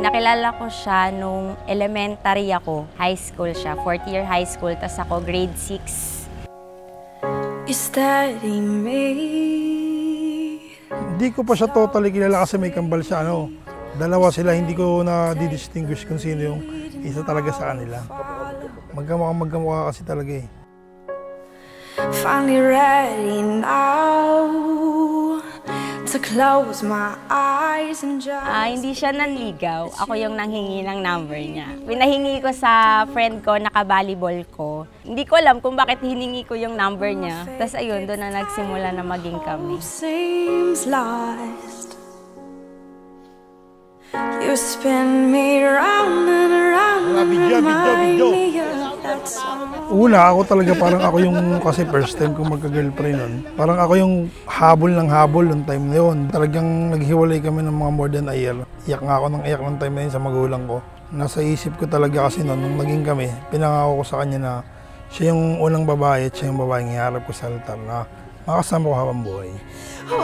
Nakilala ko siya nung elementary ako. High school siya, 4th year high school, tas ako grade 6. Is that me? Hindi ko pa siya totally kilala kasi may kambal siya. Dalawa sila, hindi ko na-distinguish kung sino yung isa talaga sa kanila. Magkamukha kasi talaga eh. Finally ready now to close my eyes and just... Hindi siya nanligaw. Ako yung nanghingi ng number niya. Pinahingi ko sa friend ko, naka-volleyball ko. Hindi ko alam kung bakit hiningi ko yung number niya. Tapos ayun, doon na nagsimula na maging kami. Seems lost. You spin me round and round and remind me of that song. Una, ako talaga parang ako yung, kasi first time kong magka-girlfriend nun. Parang ako yung habol ng habol noong time na yun. Talagang naghiwalay kami ng mga more than a year. Iyak nga ako ng iyak ng time na yun sa magulang ko. Nasa isip ko talaga kasi noon, nung naging kami, pinangako ko sa kanya na siya yung unang babae at siya yung babaeng iharap ko sa altar na makasama ko habang buhay. Oh,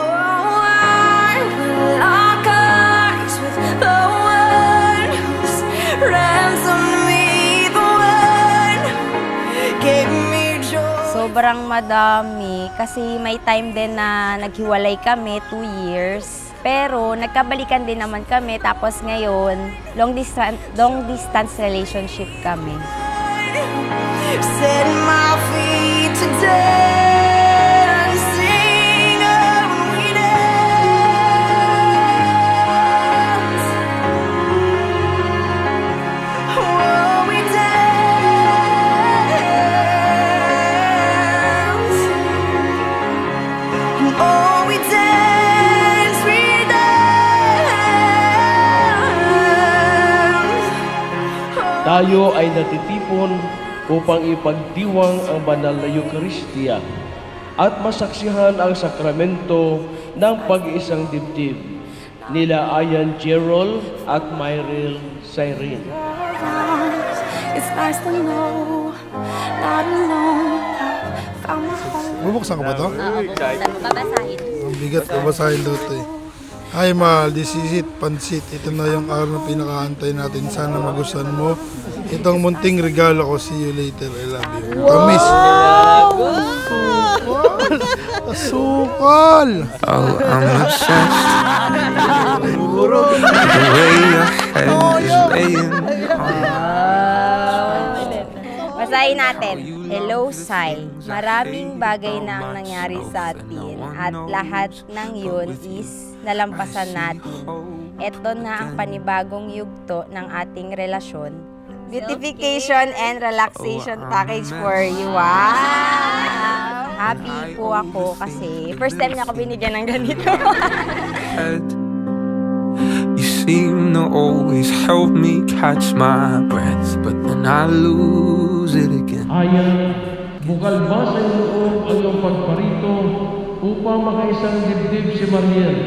I will lock eyes with the one who's ransomed me, the one gave me joy. Sobrang madami kasi may time din na naghiwalay kami, 2 years. Pero nagkabalikan din naman kami, tapos ngayon, long distance relationship kami. Set my feet to dancing, we dance. Oh, we dance. Oh, we dance, we dance. Tayo ay natitipon upang ipagdiwang ang banal na Eucharistia at masaksihan ang sakramento ng pag-iisang dibdib nila Ayan Gerald at Myril Cyrene. It's nice to know, not alone, found my home. Bubuksan ko ba ito? Babasahin. Ang bigat, babasahin daw ito eh. Hi mahal, this is it, pansit. Ito na yung araw na pinakaantay natin. Sana magustuhan mo. Itong munting regalo ko. See you later. I love you. Tamis. Asukal! Oh, I'm obsessed. The way your head is laying Basahin natin. Hello, Sai. Maraming bagay na ang nangyari sa atin at lahat ng yun is nalampasan natin. Ito na ang panibagong yugto ng ating relasyon. Beautification and relaxation package for you. Wow! Happy po ako kasi first time niya ako binigyan ng ganito. You seem to always help me catch my breath, but then I lose it again. Ayan, bukal ba sa loob ang iyong pagparito upang makaisang dibdib si Mariel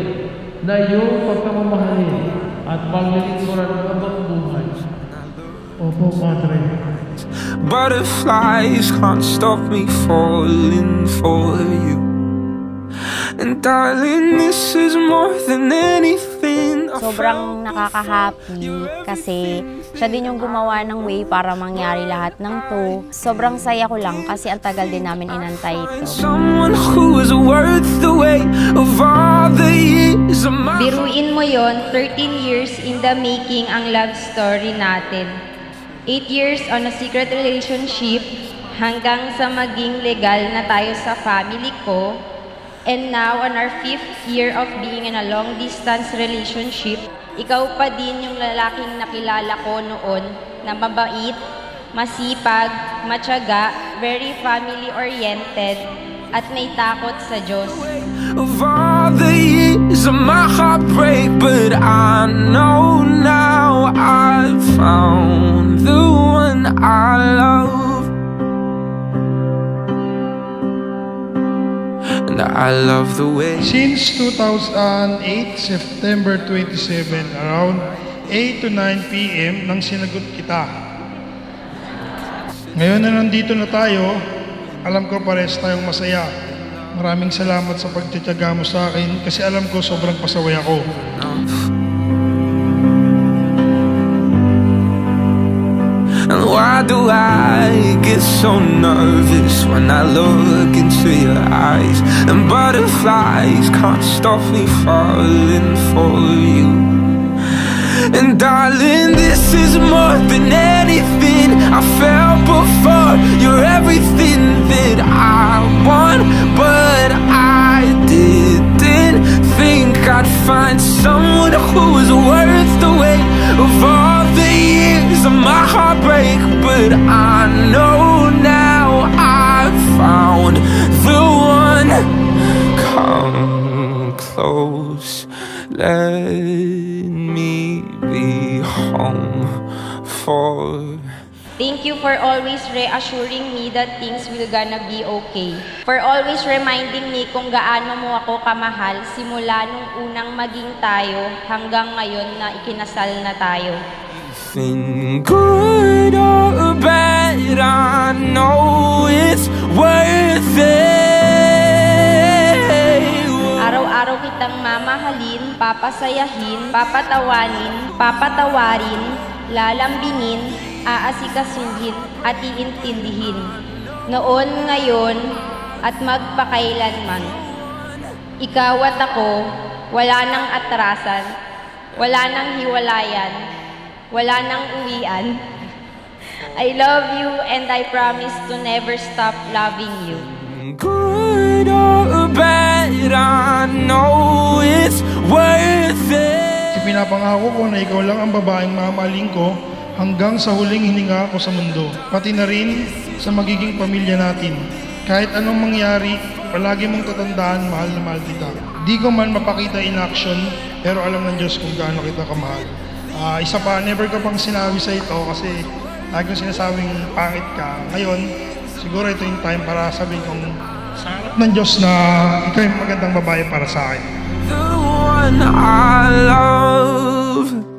na iyong pagkamamahalin at paglilingkuran ng abang buhay? Opo, Padre. Butterflies can't stop me falling for you. And darling, this is more than anything. Sobrang nakaka-happy kasi siya din yung gumawa ng way para mangyari lahat ng to. Sobrang saya ko lang kasi ang tagal din namin inantay ito. Biruin mo yon, 13 years in the making ang love story natin. 8 years on a secret relationship hanggang sa maging legal na tayo sa family ko. And now, on our 5th year of being in a long-distance relationship, ikaw pa din yung lalaking nakilala ko noon na mabait, masipag, matyaga, very family-oriented, at may takot sa Diyos. Of all the years of my heartbreak, but I know now I've found the one I love. I love the way. Since 2008, September 27, around 8 to 9 p.m. nang sinagot kita. Ngayon na nandito na tayo, alam ko parehas tayong masaya. Maraming salamat sa pagtitiyaga mo sa akin kasi alam ko sobrang pasaway ako. And why do I get so nervous when I look into your eyes? And butterflies can't stop me falling for you. And darling, this is more than anything I felt before. You're everything that I want, but I didn't think I'd find someone who was worth the wait of all the years of my heartbreak. But I know now I've found the one. Come close, let me be home for. Thank you for always reassuring me that things will gonna be okay. For always reminding me kung gaano mo ako kamahal simula nung unang maging tayo hanggang ngayon na ikinasal na tayo. Anything good or bad, I know it's worth it. Araw-araw kitang mamahalin, papasayahin, papatawanin, papatawarin, lalambingin, aasikasuhin at iintindihin. Noon, ngayon, at magpakailanman. Ikaw at ako, wala nang atrasan, wala nang hiwalayan, wala nang uwian. I love you and I promise to never stop loving you. Good or bad, I know it's worth it. Pinapangako ko na ikaw lang ang babaeng mamahalin ko hanggang sa huling hininga ko sa mundo. Pati na rin sa magiging pamilya natin. Kahit anong mangyari, palagi mong tatandaan, mahal na mahal kita. Di ko man mapakita in action, pero alam ng Diyos kung gaano kita kamahal. Isa pa, never ko pang sinabi sa ito kasi lagi kong sinasabing pangit ka. Ngayon, siguro ito yung time para sabihin kong sa harap ng Diyos na ikaw yung magandang babae para sa akin. The one I love.